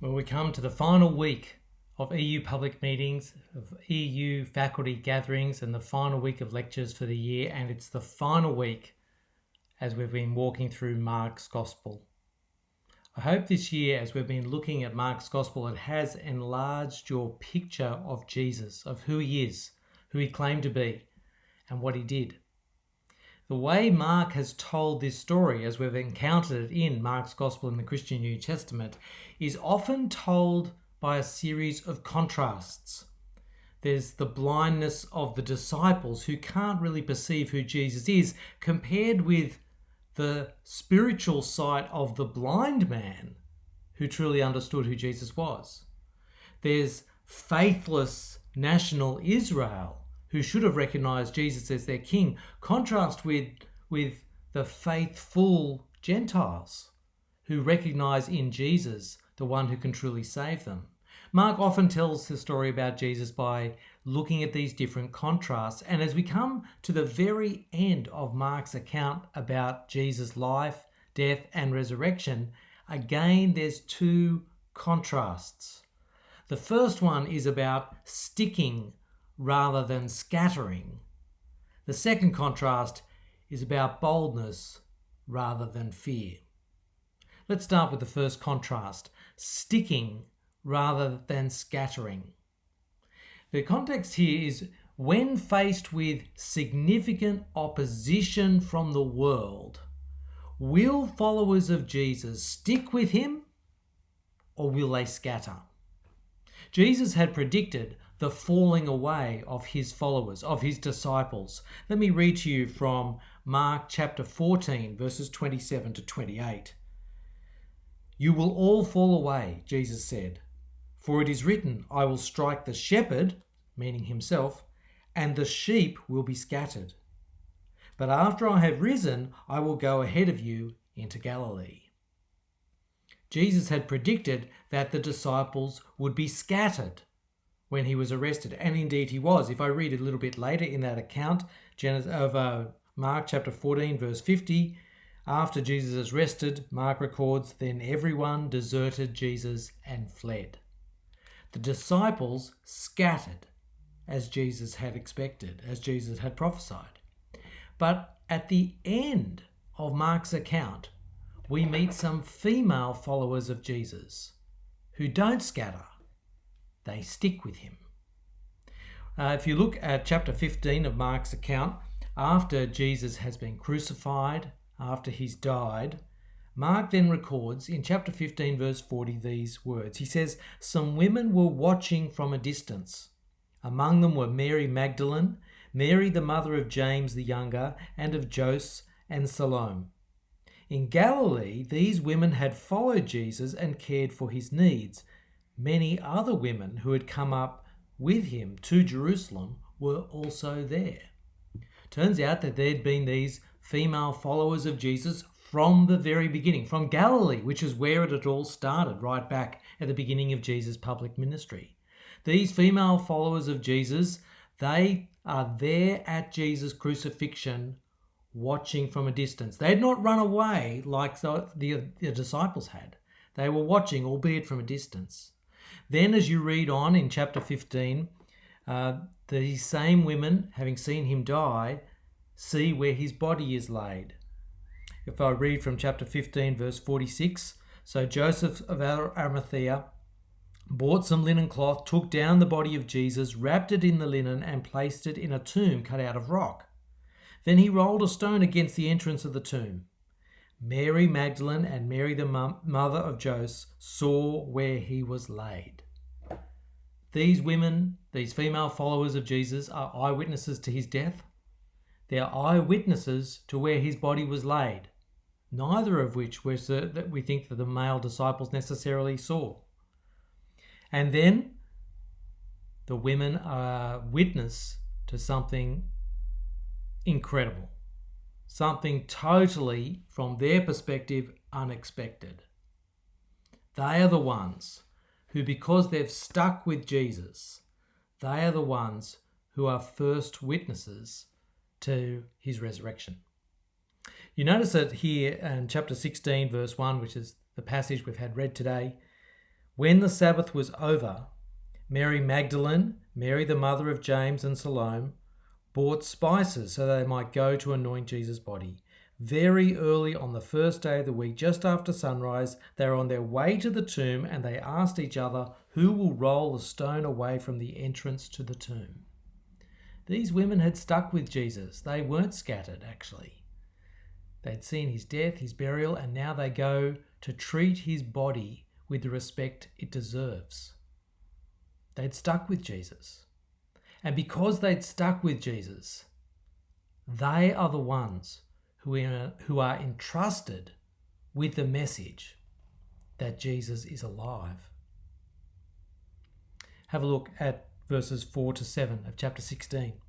Well, we come to the final week of EU public meetings, of EU faculty gatherings, and the final week of lectures for the year, and it's the final week as we've been walking through Mark's Gospel. I hope this year, as we've been looking at Mark's Gospel, it has enlarged your picture of Jesus, of who he is, who he claimed to be, and what he did. The way Mark has told this story, as we've encountered it in Mark's Gospel in the Christian New Testament, is often told by a series of contrasts. There's the blindness of the disciples who can't really perceive who Jesus is, compared with the spiritual sight of the blind man who truly understood who Jesus was. There's faithless national Israel who should have recognized Jesus as their king, contrast with the faithful Gentiles who recognize in Jesus the one who can truly save them. Mark often tells the story about Jesus by looking at these different contrasts. And as we come to the very end of Mark's account about Jesus' life, death, and resurrection, again, there's two contrasts. The first one is about sticking rather than scattering. The second contrast is about boldness rather than fear. Let's start with the first contrast, sticking rather than scattering. The context here is when faced with significant opposition from the world, will followers of Jesus stick with him or will they scatter? Jesus had predicted the falling away of his followers, of his disciples. Let me read to you from Mark chapter 14, verses 27 to 28. "You will all fall away," Jesus said, "for it is written, I will strike the shepherd," meaning himself, "and the sheep will be scattered. But after I have risen, I will go ahead of you into Galilee." Jesus had predicted that the disciples would be scattered when he was arrested, and indeed he was. If I read a little bit later in that account of Mark chapter 14, verse 50, after Jesus is arrested, Mark records, "Then everyone deserted Jesus and fled." The disciples scattered, as Jesus had expected, as Jesus had prophesied. But at the end of Mark's account, we meet some female followers of Jesus who don't scatter. They stick with him. If you look at chapter 15 of Mark's account, after Jesus has been crucified, after he's died, Mark then records in chapter 15, verse 40, these words. He says, "Some women were watching from a distance. Among them were Mary Magdalene, Mary the mother of James the younger, and of Jose and Salome. In Galilee, these women had followed Jesus and cared for his needs. Many other women who had come up with him to Jerusalem were also there." Turns out that there'd been these female followers of Jesus from the very beginning, from Galilee, which is where it had all started, right back at the beginning of Jesus' public ministry. These female followers of Jesus, they are there at Jesus' crucifixion, watching from a distance. They had not run away like the disciples had. They were watching, albeit from a distance. Then as you read on in chapter 15, these same women, having seen him die, see where his body is laid. If I read from chapter 15, verse 46, "So Joseph of Arimathea bought some linen cloth, took down the body of Jesus, wrapped it in the linen, and placed it in a tomb cut out of rock. Then he rolled a stone against the entrance of the tomb. Mary Magdalene and Mary the mother of Joseph saw where he was laid." These women, these female followers of Jesus, are eyewitnesses to his death. They're eyewitnesses to where his body was laid, neither of which we think that the male disciples necessarily saw. And then the women are witness to something incredible, something totally, from their perspective, unexpected. They are the ones who, because they've stuck with Jesus, they are the ones who are first witnesses to his resurrection. You notice that here in chapter 16, verse 1, which is the passage we've had read today, When the Sabbath was over, Mary Magdalene, Mary the mother of James and Salome, bought spices so they might go to anoint Jesus' body. Very early on the first day of the week, just after sunrise, they were on their way to the tomb and they asked each other, "Who will roll the stone away from the entrance to the tomb?" These women had stuck with Jesus. They weren't scattered, actually. They'd seen his death, his burial, and now they go to treat his body with the respect it deserves. They'd stuck with Jesus. And because they'd stuck with Jesus, they are the ones who are entrusted with the message that Jesus is alive. Have a look at verses 4 to 7 of chapter 16.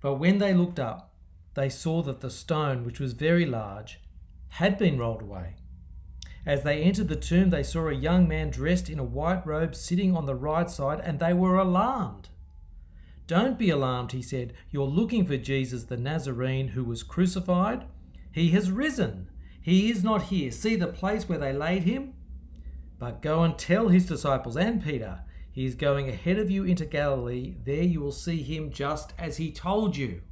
But when they looked up, they saw that the stone, which was very large, had been rolled away. As they entered the tomb, they saw a young man dressed in a white robe sitting on the right side, and they were alarmed. "Don't be alarmed," he said. "You're looking for Jesus the Nazarene who was crucified. He has risen. He is not here. See the place where they laid him? But go and tell his disciples and Peter, he is going ahead of you into Galilee. There you will see him just as he told you."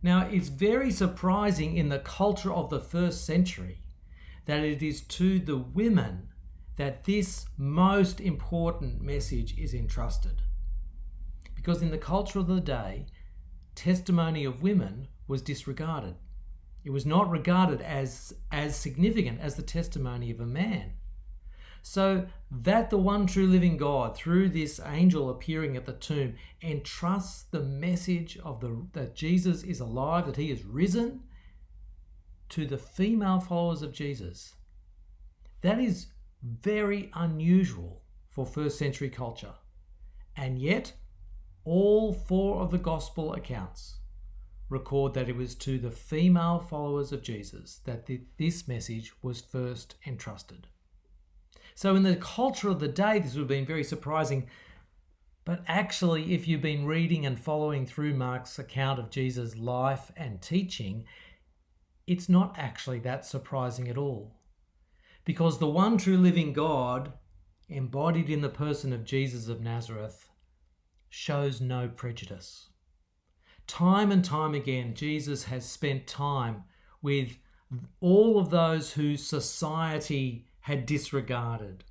Now, it's very surprising in the culture of the first century that it is to the women that this most important message is entrusted. Because in the culture of the day, testimony of women was disregarded. It was not regarded as significant as the testimony of a man. So that the one true living God, through this angel appearing at the tomb, entrusts the message that Jesus is alive, that he is risen, to the female followers of Jesus, that is very unusual for first century culture. And yet, all four of the gospel accounts record that it was to the female followers of Jesus that this message was first entrusted. So in the culture of the day, this would have been very surprising. But actually, if you've been reading and following through Mark's account of Jesus' life and teaching, it's not actually that surprising at all. Because the one true living God, embodied in the person of Jesus of Nazareth, shows no prejudice. Time and time again, Jesus has spent time with all of those whose society had disregarded,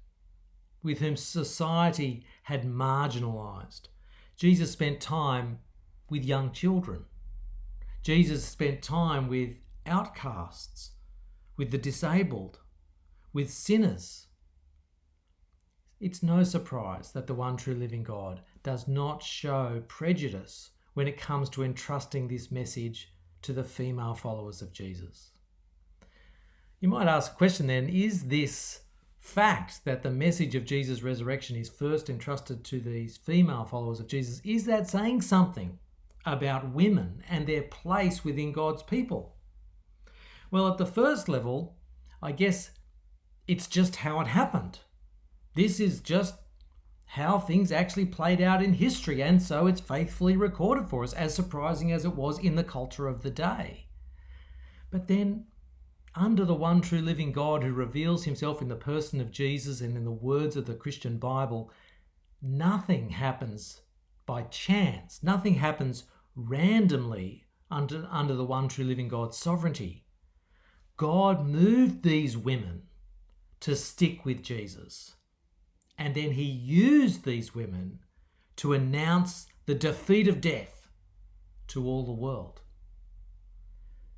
with whom society had marginalized. Jesus spent time with young children. Jesus spent time with outcasts, with the disabled, with sinners. It's no surprise that the one true living God does not show prejudice when it comes to entrusting this message to the female followers of Jesus. You might ask a question then, is this fact that the message of Jesus' resurrection is first entrusted to these female followers of Jesus, is that saying something about women and their place within God's people? Well, at the first level, I guess it's just how it happened. This is just how things actually played out in history, and so it's faithfully recorded for us, as surprising as it was in the culture of the day. But then, under the one true living God who reveals himself in the person of Jesus and in the words of the Christian Bible, nothing happens by chance. Nothing happens randomly under the one true living God's sovereignty. God moved these women to stick with Jesus. And then he used these women to announce the defeat of death to all the world.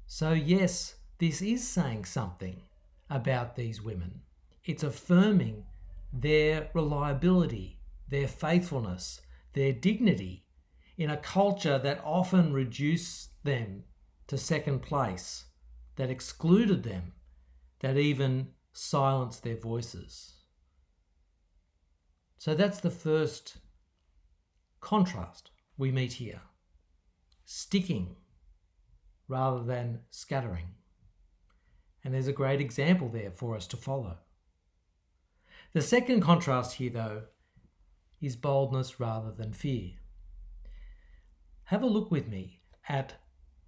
So yes, this is saying something about these women. It's affirming their reliability, their faithfulness, their dignity in a culture that often reduced them to second place, that excluded them, that even silenced their voices. So that's the first contrast we meet here. Sticking rather than scattering. And there's a great example there for us to follow. The second contrast here, though, is boldness rather than fear. Have a look with me at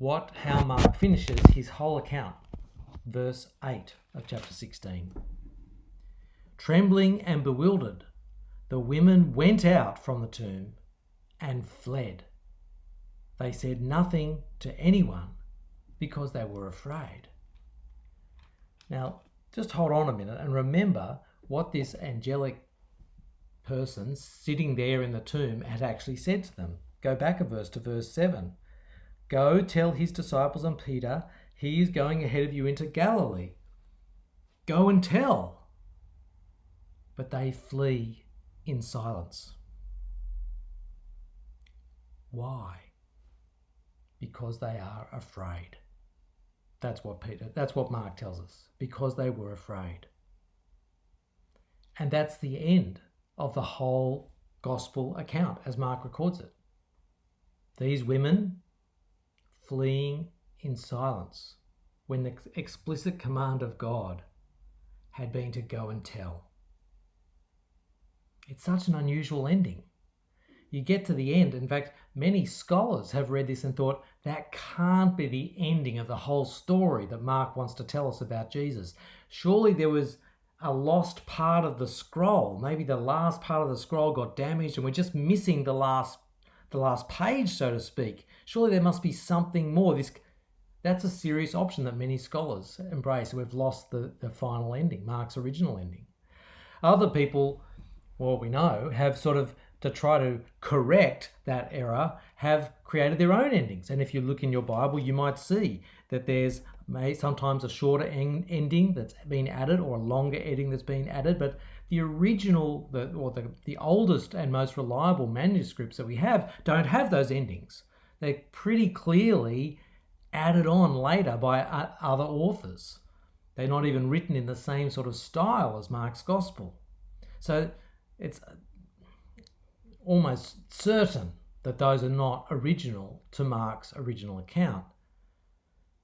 how Mark finishes his whole account, verse 8 of chapter 16. Trembling and bewildered, the women went out from the tomb and fled. They said nothing to anyone because they were afraid. Now, just hold on a minute and remember what this angelic person sitting there in the tomb had actually said to them. Go back a verse to verse 7. Go tell his disciples and Peter, he is going ahead of you into Galilee. Go and tell. But they flee in silence. Why? Because they are afraid. That's what Mark tells us. Because they were afraid. And that's the end of the whole gospel account as Mark records it. These women fleeing in silence when the explicit command of God had been to go and tell. It's such an unusual ending. You get to the end. In fact, many scholars have read this and thought that can't be the ending of the whole story that Mark wants to tell us about Jesus. Surely there was a lost part of the scroll. Maybe the last part of the scroll got damaged and we're just missing the last page, so to speak. Surely there must be something more. That's a serious option that many scholars embrace. We've lost the final ending, Mark's original ending. Other people, well, we know, have sort of, to try to correct that error, have created their own endings. And if you look in your Bible, you might see that there's sometimes a shorter ending that's been added or a longer ending that's been added. But the original, the oldest and most reliable manuscripts that we have don't have those endings. They're pretty clearly added on later by other authors. They're not even written in the same sort of style as Mark's Gospel. So it's almost certain that those are not original to Mark's original account.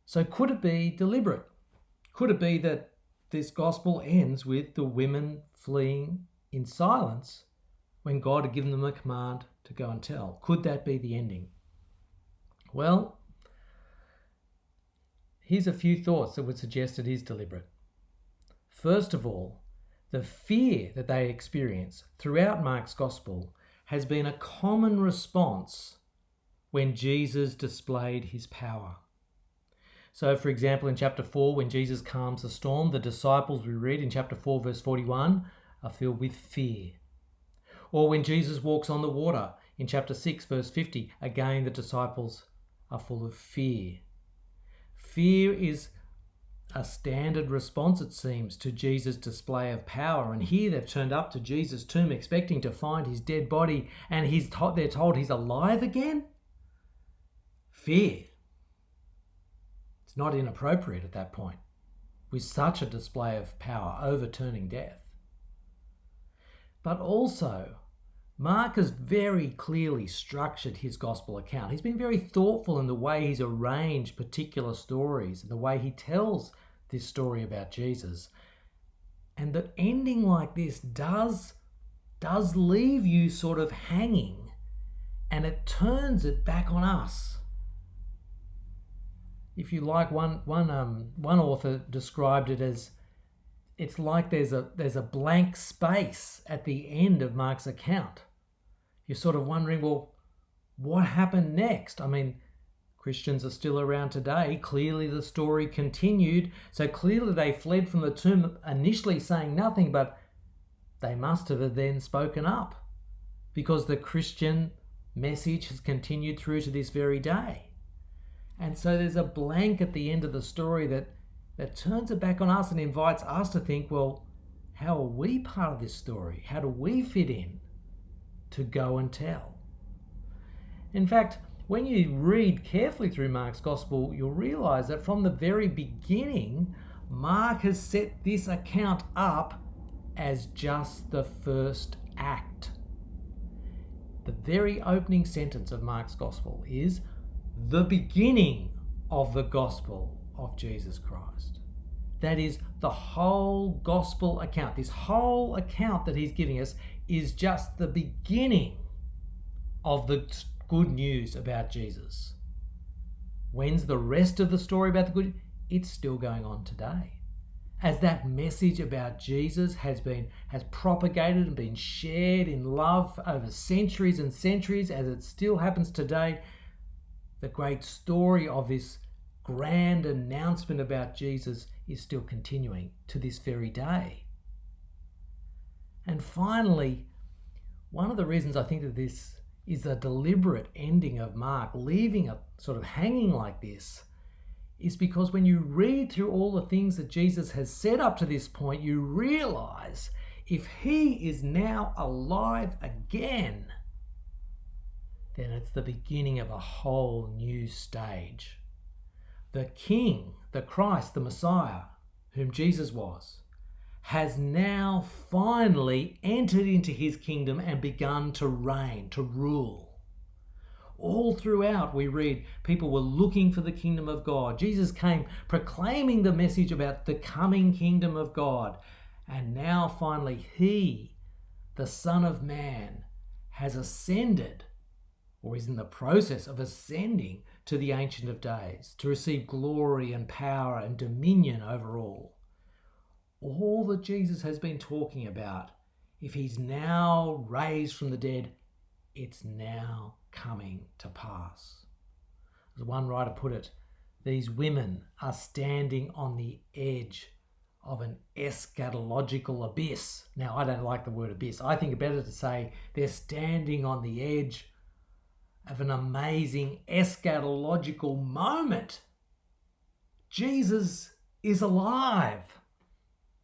So could it be deliberate? Could it be that this gospel ends with the women fleeing in silence when God had given them a command to go and tell? Could that be the ending? Well, here's a few thoughts that would suggest it is deliberate. First of all, the fear that they experience throughout Mark's gospel has been a common response when Jesus displayed his power. So, for example, in chapter 4, when Jesus calms the storm, the disciples, we read in chapter 4, verse 41, are filled with fear. Or when Jesus walks on the water in chapter 6, verse 50, again, the disciples are full of fear. Fear is a standard response, it seems, to Jesus' display of power. And here they've turned up to Jesus' tomb expecting to find his dead body, and they're told he's alive again? Fear. It's not inappropriate at that point, with such a display of power overturning death. But also, Mark has very clearly structured his gospel account. He's been very thoughtful in the way he's arranged particular stories and the way he tells this story about Jesus. And the ending like this does leave you sort of hanging, and it turns it back on us. If you like, one author described it as, it's like there's a blank space at the end of Mark's account. You're sort of wondering, well, what happened next? I mean, Christians are still around today. Clearly the story continued. So clearly they fled from the tomb initially saying nothing, but they must have then spoken up because the Christian message has continued through to this very day. And so there's a blank at the end of the story that turns it back on us and invites us to think, well, how are we part of this story? How do we fit in to go and tell? In fact, when you read carefully through Mark's Gospel, you'll realize that from the very beginning, Mark has set this account up as just the first act. The very opening sentence of Mark's Gospel is the beginning of the gospel of Jesus Christ. That is the whole gospel account. This whole account that he's giving us is just the beginning of the good news about Jesus. When's the rest of the story about the good? It's still going on today. as that message about Jesus has propagated and been shared in love over centuries and centuries, as it still happens today, the great story of this grand announcement about Jesus is still continuing to this very day. And finally, one of the reasons I think that this is a deliberate ending of Mark, leaving it sort of hanging like this, is because when you read through all the things that Jesus has said up to this point, you realize if he is now alive again, then it's the beginning of a whole new stage. The King, the Christ, the Messiah, whom Jesus was, has now finally entered into his kingdom and begun to reign, to rule. All throughout we read people were looking for the kingdom of God. Jesus came proclaiming the message about the coming kingdom of God. And now finally he, the Son of Man, has ascended, or is in the process of ascending to the Ancient of Days, to receive glory and power and dominion over all. All that Jesus has been talking about, if he's now raised from the dead, it's now coming to pass. As one writer put it, these women are standing on the edge of an eschatological abyss. Now, I don't like the word abyss. I think it's better to say they're standing on the edge of an amazing eschatological moment. Jesus is alive.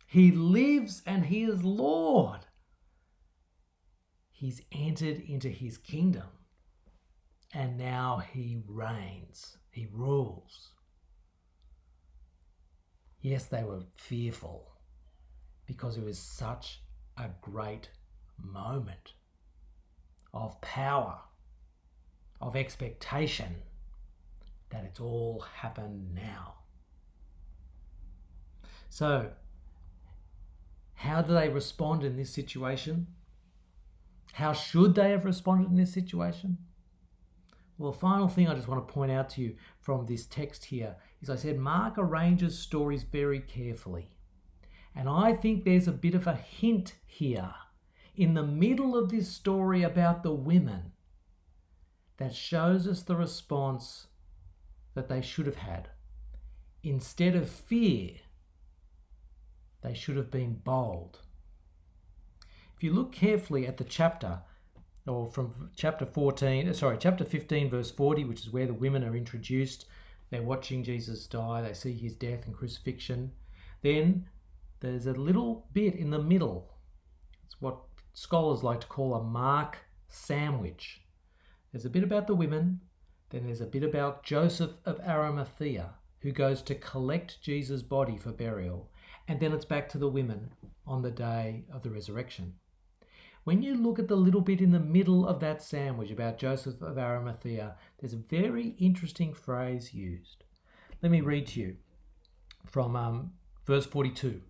He lives and he is Lord. He's entered into his kingdom and now he reigns. He rules. Yes, they were fearful because it was such a great moment of power, of expectation that it's all happened now. So, how do they respond in this situation? How should they have responded in this situation? Well, the final thing I just want to point out to you from this text here is I said Mark arranges stories very carefully. And I think there's a bit of a hint here in the middle of this story about the women that shows us the response that they should have had. Instead of fear, they should have been bold. If you look carefully at the chapter, or from chapter 15 verse 40, which is where the women are introduced, they're watching Jesus die, they see his death and crucifixion. Then there's a little bit in the middle. It's what scholars like to call a Mark sandwich. There's a bit about the women, then there's a bit about Joseph of Arimathea, who goes to collect Jesus' body for burial, and then it's back to the women on the day of the resurrection. When you look at the little bit in the middle of that sandwich about Joseph of Arimathea, there's a very interesting phrase used. Let me read to you from verse 42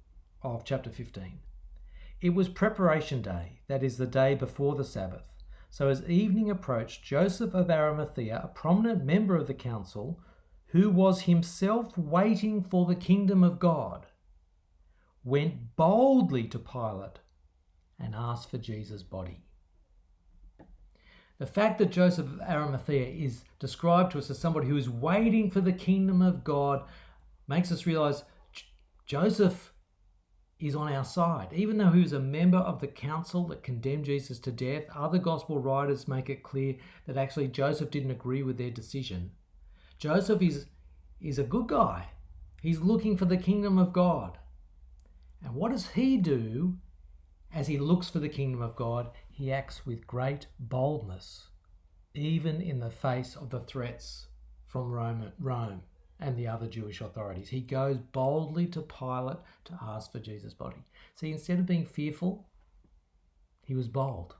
of chapter 15. It was preparation day, that is the day before the Sabbath. So as evening approached, Joseph of Arimathea, a prominent member of the council, who was himself waiting for the kingdom of God, went boldly to Pilate and asked for Jesus' body. The fact that Joseph of Arimathea is described to us as somebody who is waiting for the kingdom of God makes us realize Joseph is on our side. Even though he was a member of the council that condemned Jesus to death, other gospel writers make it clear that actually Joseph didn't agree with their decision. Joseph is a good guy. He's looking for the kingdom of God. And what does he do as he looks for the kingdom of God? He acts with great boldness, even in the face of the threats from Rome and the other Jewish authorities. He goes boldly to Pilate to ask for Jesus' body. See, instead of being fearful, he was bold.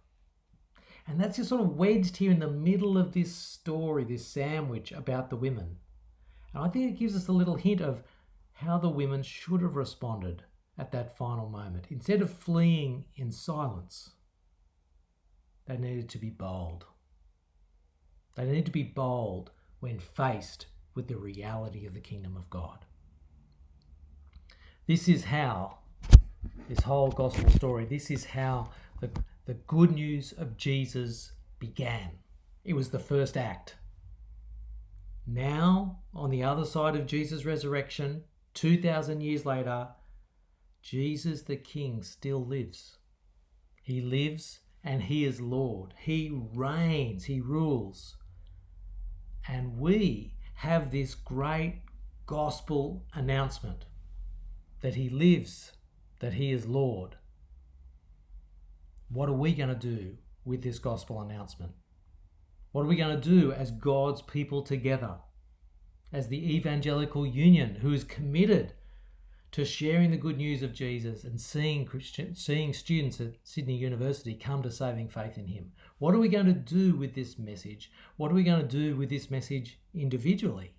And that's just sort of wedged here in the middle of this story, this sandwich about the women. And I think it gives us a little hint of how the women should have responded at that final moment. Instead of fleeing in silence, they needed to be bold. They needed to be bold when faced with the reality of the kingdom of God. This is how, this whole gospel story, this is how the good news of Jesus began. It was the first act. Now, on the other side of Jesus' resurrection, 2,000 years later, Jesus the King still lives. He lives and he is Lord. He reigns, he rules. And we have this great gospel announcement that he lives, that he is Lord. What are we going to do with this gospel announcement? What are we going to do as God's people together, as the evangelical union who is committed to sharing the good news of Jesus and seeing students at Sydney University come to saving faith in him? What are we going to do with this message? What are we going to do with this message individually?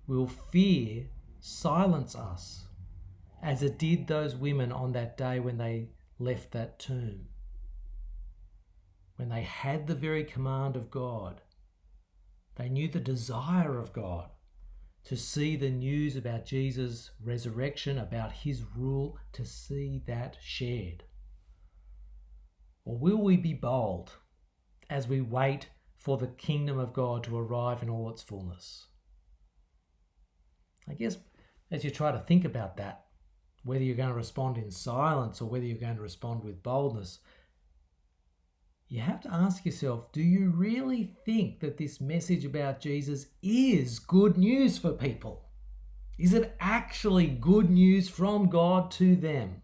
Will fear silence us as it did those women on that day when they left that tomb? When they had the very command of God, they knew the desire of God to see the news about Jesus' resurrection, about his rule, to see that shared. Or will we be bold as we wait for the kingdom of God to arrive in all its fullness? I guess as you try to think about that, whether you're going to respond in silence or whether you're going to respond with boldness, you have to ask yourself, do you really think that this message about Jesus is good news for people? Is it actually good news from God to them?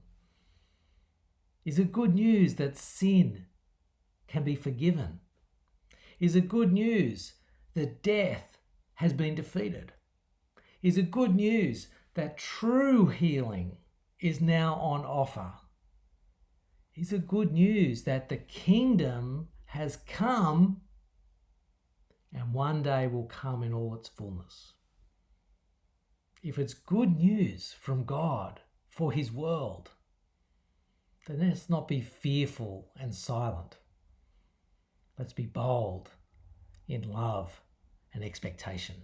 Is it good news that sin can be forgiven? Is it good news that death has been defeated? Is it good news that true healing is now on offer? Is it good news that the kingdom has come and one day will come in all its fullness? If it's good news from God for his world, then let's not be fearful and silent. Let's be bold in love and expectation.